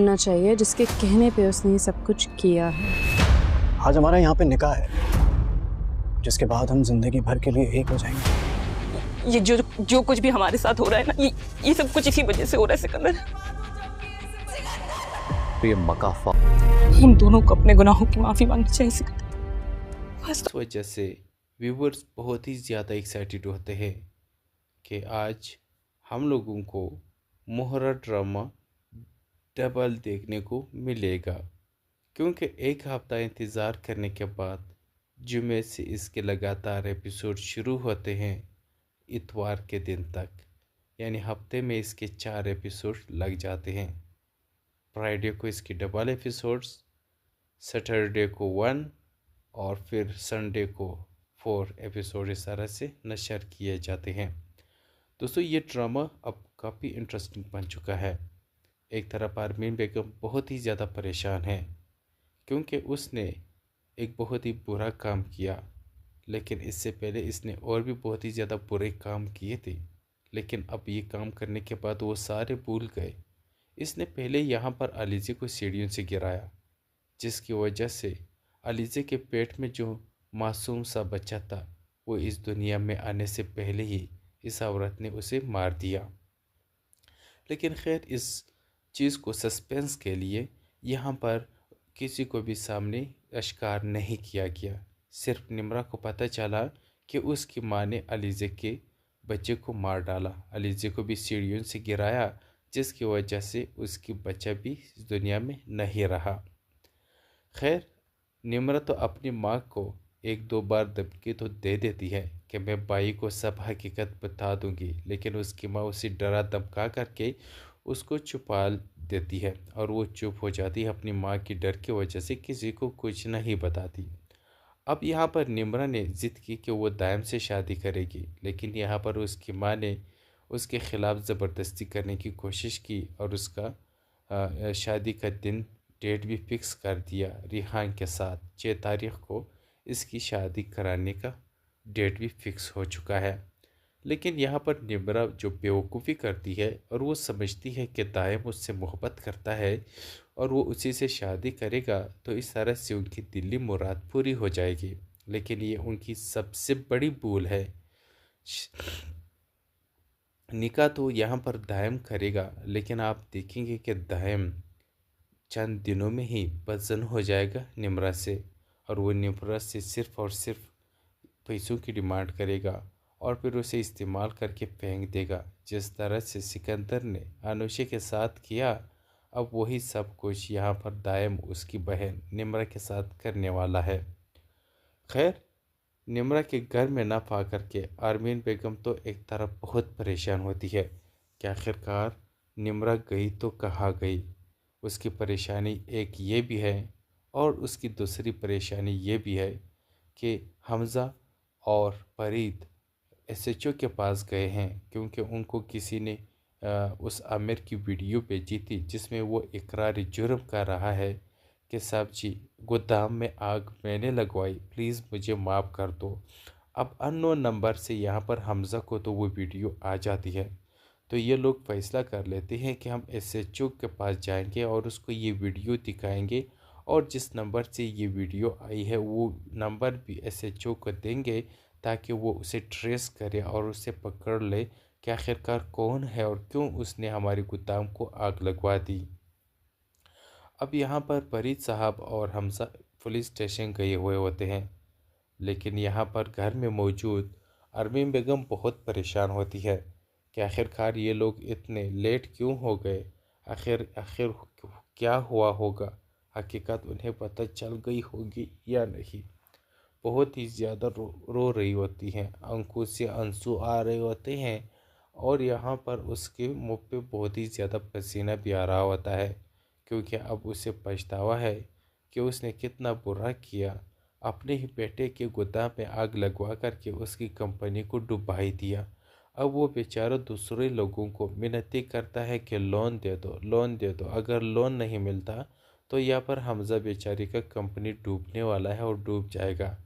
होना चाहिए जिसके कहने पे उसने ये सब कुछ किया है। आज हमारा यहाँ पे निकाह है, जिसके बाद हम जिंदगी भर के लिए एक हो जाएंगे। ये जो कुछ भी हमारे साथ हो रहा है ना, ये सब कुछ इसी वजह से हो रहा है सिकंदर। ये मकाफा हम दोनों को अपने गुनाहों की माफी मांगनी चाहिए सिकंदर। इस वजह से व्यूवर्स बहुत ही ज़्यादा एक्साइटेड होते हैं कि आज हम लोगों को मोहरा ड्रामा डबल देखने को मिलेगा, क्योंकि एक हफ्ता इंतज़ार करने के बाद जुमे से इसके लगातार एपिसोड शुरू होते हैं इतवार के दिन तक, यानी हफ्ते में इसके 4 एपिसोड लग जाते हैं। फ्राइडे को इसके डबल एपिसोड्स, सैटरडे को 1 और फिर संडे को 4 एपिसोड इस तरह से नशर किए जाते हैं। दोस्तों, ये ड्रामा अब काफ़ी इंटरेस्टिंग बन चुका है। एक तरफ आरमीन बेगम बहुत ही ज़्यादा परेशान है क्योंकि उसने एक बहुत ही बुरा काम किया, लेकिन इससे पहले इसने और भी बहुत ही ज़्यादा बुरे काम किए थे, लेकिन अब ये काम करने के बाद वो सारे भूल गए। इसने पहले यहाँ पर अलीज़े को सीढ़ियों से गिराया, जिसकी वजह से अलीज़े के पेट में जो मासूम सा बच्चा था वो इस दुनिया में आने से पहले ही इस औरत ने उसे मार दिया। लेकिन खैर, इस चीज़ को सस्पेंस के लिए यहाँ पर किसी को भी सामने अश्कार नहीं किया गया। सिर्फ निम्रा को पता चला कि उसकी माँ ने अलीज़े के बच्चे को मार डाला, अलीज़े को भी सीढ़ियों से गिराया, जिसकी वजह से उसकी बच्चा भी इस दुनिया में नहीं रहा। खैर, निम्रा तो अपनी माँ को 1-2 बार धमकी तो दे देती है कि मैं भाई को सब हकीकत बता दूंगी, लेकिन उसकी माँ उसे डरा धमका करके उसको छुपा देती है और वो चुप हो जाती है अपनी माँ की डर की वजह से, किसी को कुछ नहीं बताती। अब यहाँ पर निम्रा ने ज़िद की कि वो दायम से शादी करेगी, लेकिन यहाँ पर उसकी माँ ने उसके ख़िलाफ़ ज़बरदस्ती करने की कोशिश की और उसका शादी का दिन डेट भी फिक्स कर दिया रिहान के साथ। 6 तारीख़ को इसकी शादी कराने का डेट भी फिक्स हो चुका है। लेकिन यहाँ पर निम्रा जो बेवकूफ़ी करती है और वो समझती है कि दायम उससे मोहब्बत करता है और वो उसी से शादी करेगा तो इस तरह से उनकी दिली मुराद पूरी हो जाएगी, लेकिन ये उनकी सबसे बड़ी भूल है। निकाह तो यहाँ पर दायम करेगा, लेकिन आप देखेंगे कि दायम चंद दिनों में ही बदजन हो जाएगा निम्रा से, और वो निम्रा से सिर्फ़ और सिर्फ पैसों की डिमांड करेगा और फिर उसे इस्तेमाल करके फेंक देगा। जिस तरह से सिकंदर ने अनुषा के साथ किया, अब वही सब कुछ यहाँ पर दायम उसकी बहन निम्रा के साथ करने वाला है। खैर, निम्रा के घर में ना पा करके आरमीन बेगम तो एक तरफ बहुत परेशान होती है कि आखिरकार निम्रा गई तो कहाँ गई। उसकी परेशानी एक ये भी है और उसकी दूसरी परेशानी ये भी है कि हमज़ा और फरीद एसएचओ के पास गए हैं, क्योंकि उनको किसी ने उस आमिर की वीडियो भेजी थी जिसमें वो इकरार जुर्म कर रहा है कि साहब जी, गोदाम में आग मैंने लगवाई, प्लीज़ मुझे माफ़ कर दो। अब अननोन नंबर से यहाँ पर हमज़ा को तो वो वीडियो आ जाती है, तो ये लोग फैसला कर लेते हैं कि हम एसएचओ के पास जाएंगे और उसको ये वीडियो दिखाएंगे और जिस नंबर से ये वीडियो आई है वो नंबर भी एसएचओ को देंगे ताकि वो उसे ट्रेस करे और उसे पकड़ ले कि आखिरकार कौन है और क्यों उसने हमारी गोदाम को आग लगवा दी। अब यहाँ पर फरीद साहब और हमज़ा पुलिस स्टेशन गए हुए होते हैं, लेकिन यहाँ पर घर में मौजूद अरमीन बेगम बहुत परेशान होती है कि आखिरकार ये लोग इतने लेट क्यों हो गए, आखिर क्या हुआ होगा, हकीकत उन्हें पता चल गई होगी या नहीं। बहुत ही ज़्यादा रो रही होती हैं, आंखों से आंसू आ रहे होते हैं और यहाँ पर उसके मुंह पे बहुत ही ज़्यादा पसीना भी आ रहा होता है, क्योंकि अब उसे पछतावा है कि उसने कितना बुरा किया, अपने ही बेटे के गोदाम में आग लगवा करके उसकी कंपनी को डुबा दिया। अब वो बेचारा दूसरे लोगों को मिन्नतें करता है कि लोन दे दो, लोन दे दो। अगर लोन नहीं मिलता तो यहाँ पर हमज़ा बेचारी का कंपनी डूबने वाला है और डूब जाएगा।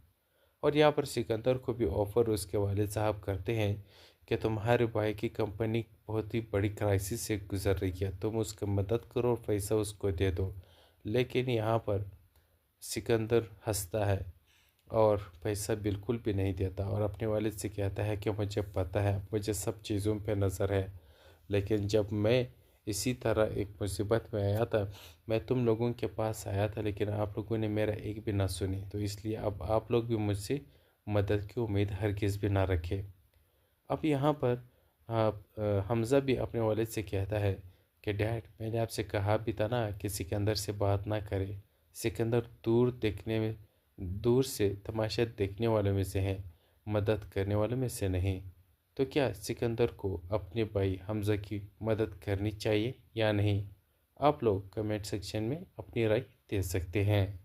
और यहाँ पर सिकंदर को भी ऑफ़र उसके वालिद साहब करते हैं कि तुम्हारे भाई की कंपनी बहुत ही बड़ी क्राइसिस से गुजर रही है, तुम उसकी मदद करो और पैसा उसको दे दो। लेकिन यहाँ पर सिकंदर हंसता है और पैसा बिल्कुल भी नहीं देता और अपने वालिद से कहता है कि मुझे पता है, मुझे सब चीज़ों पे नज़र है, लेकिन जब मैं इसी तरह एक मुसीबत में आया था, मैं तुम लोगों के पास आया था, लेकिन आप लोगों ने मेरा एक भी ना सुनी, तो इसलिए अब आप लोग भी मुझसे मदद की उम्मीद हरगिज़ भी ना रखें। अब यहाँ पर हमज़ा भी अपने वालिद से कहता है कि डैड, मैंने आपसे कहा भी था ना कि सिकंदर से बात ना करे। सिकंदर दूर से तमाशा देखने वालों में से है, मदद करने वालों में से नहीं। तो क्या सिकंदर को अपने भाई हमज़ा की मदद करनी चाहिए या नहीं? आप लोग कमेंट सेक्शन में अपनी राय दे सकते हैं।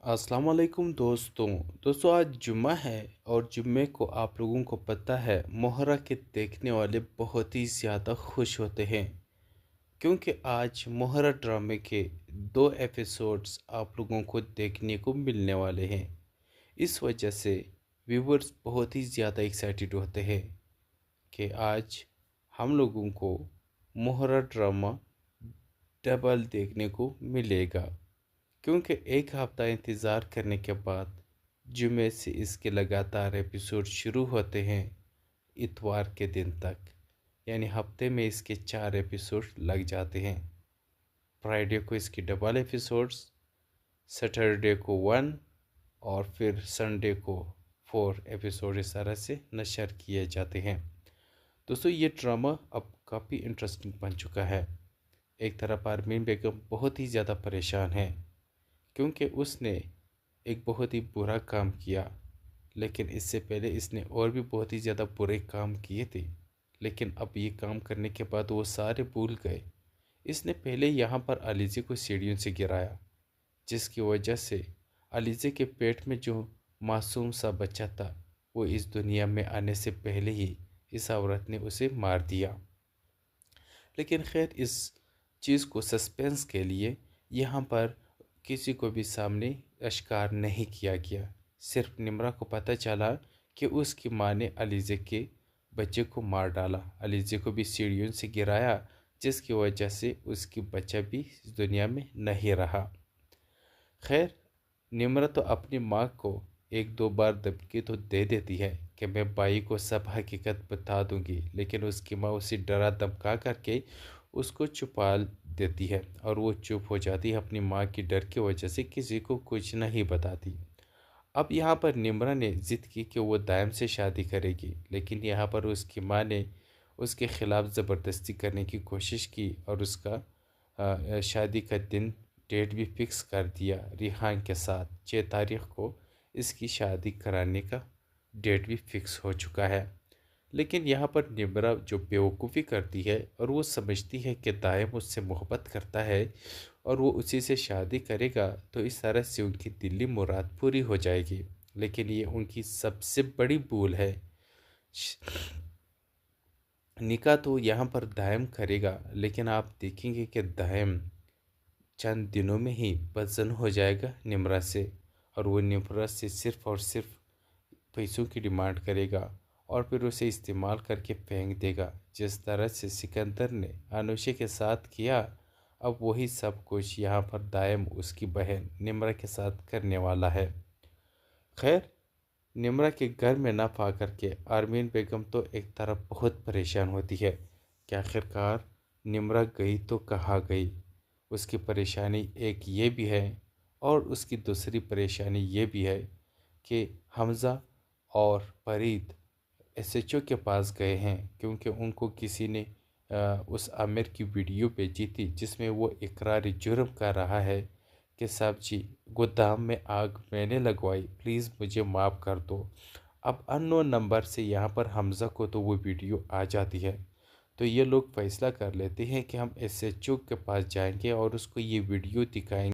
अस्सलाम वालेकुम दोस्तों आज जुम्मा है और जुम्मे को आप लोगों को पता है मोहरा के देखने वाले बहुत ही ज़्यादा खुश होते हैं, क्योंकि आज मोहरा ड्रामे के 2 एपिसोड्स आप लोगों को देखने को मिलने वाले हैं। इस वजह से व्यूवर्स बहुत ही ज़्यादा एक्साइटेड होते हैं कि आज हम लोगों को मोहरा ड्रामा डबल देखने को मिलेगा, क्योंकि एक हफ़्ता इंतज़ार करने के बाद जुमे से इसके लगातार एपिसोड शुरू होते हैं इतवार के दिन तक, यानी हफ्ते में इसके 4 एपिसोड लग जाते हैं। फ्राइडे को इसकी डबल एपिसोड्स, सैटरडे को 1 और फिर संडे को 4 एपिसोड इस तरह से नशर किए जाते हैं। दोस्तों ये ड्रामा अब काफ़ी इंटरेस्टिंग बन चुका है। एक तरफ आरमीन बेगम बहुत ही ज़्यादा परेशान है, क्योंकि उसने एक बहुत ही बुरा काम किया, लेकिन इससे पहले इसने और भी बहुत ही ज़्यादा बुरे काम किए थे, लेकिन अब ये काम करने के बाद वो सारे भूल गए। इसने पहले यहाँ पर अलीज़े को सीढ़ियों से गिराया, जिसकी वजह से अलीज़े के पेट में जो मासूम सा बच्चा था वो इस दुनिया में आने से पहले ही इस औरत ने उसे मार दिया। लेकिन खैर इस चीज़ को सस्पेंस के लिए यहाँ पर किसी को भी सामने अश्कार नहीं किया गया। सिर्फ निम्रा को पता चला कि उसकी माँ ने अलीज़े के बच्चे को मार डाला, अलीज़े को भी सीढ़ियों से गिराया, जिसकी वजह से उसकी बच्चा भी इस दुनिया में नहीं रहा। खैर निम्रा तो अपनी माँ को 1-2 बार धमकी तो दे देती है कि मैं भाई को सब हकीकत बता दूंगी, लेकिन उसकी माँ उसे डरा धमका करके उसको छुपा देती है और वो चुप हो जाती है अपनी माँ की डर की वजह से, किसी को कुछ नहीं बताती। अब यहाँ पर निम्रा ने ज़िद की कि वो दायम से शादी करेगी, लेकिन यहाँ पर उसकी माँ ने उसके ख़िलाफ़ ज़बरदस्ती करने की कोशिश की और उसका शादी का दिन डेट भी फिक्स कर दिया रिहान के साथ। 6 तारीख़ को इसकी शादी कराने का डेट भी फिक्स हो चुका है। लेकिन यहाँ पर निम्रा जो बेवकूफ़ी करती है और वो समझती है कि दायम उससे मोहब्बत करता है और वो उसी से शादी करेगा तो इस तरह से उनकी दिली मुराद पूरी हो जाएगी, लेकिन ये उनकी सबसे बड़ी भूल है। निकाह तो यहाँ पर दायम करेगा, लेकिन आप देखेंगे कि दायम चंद दिनों में ही बदजन हो जाएगा निम्रा से, और वो निम्रा से सिर्फ़ और सिर्फ पैसों की डिमांड करेगा और फिर उसे इस्तेमाल करके फेंक देगा। जिस तरह से सिकंदर ने अनुषा के साथ किया, अब वही सब कुछ यहाँ पर दायम उसकी बहन निम्रा के साथ करने वाला है। खैर निम्रा के घर में ना पा करके आरमीन बेगम तो एक तरफ बहुत परेशान होती है कि आखिरकार निम्रा गई तो कहाँ गई। उसकी परेशानी एक ये भी है और उसकी दूसरी परेशानी ये भी है कि हमज़ा और फरीद SHO के पास गए हैं, क्योंकि उनको किसी ने उस आमिर की वीडियो भेजी थी जिसमें वो इकरार जुर्म कर रहा है कि साहब जी गोदाम में आग मैंने लगवाई, प्लीज़ मुझे माफ़ कर दो। अब अननोन नंबर से यहाँ पर हमज़ा को तो वो वीडियो आ जाती है, तो ये लोग फैसला कर लेते हैं कि हम SHO के पास जाएंगे और उसको ये वीडियो दिखाएंगे।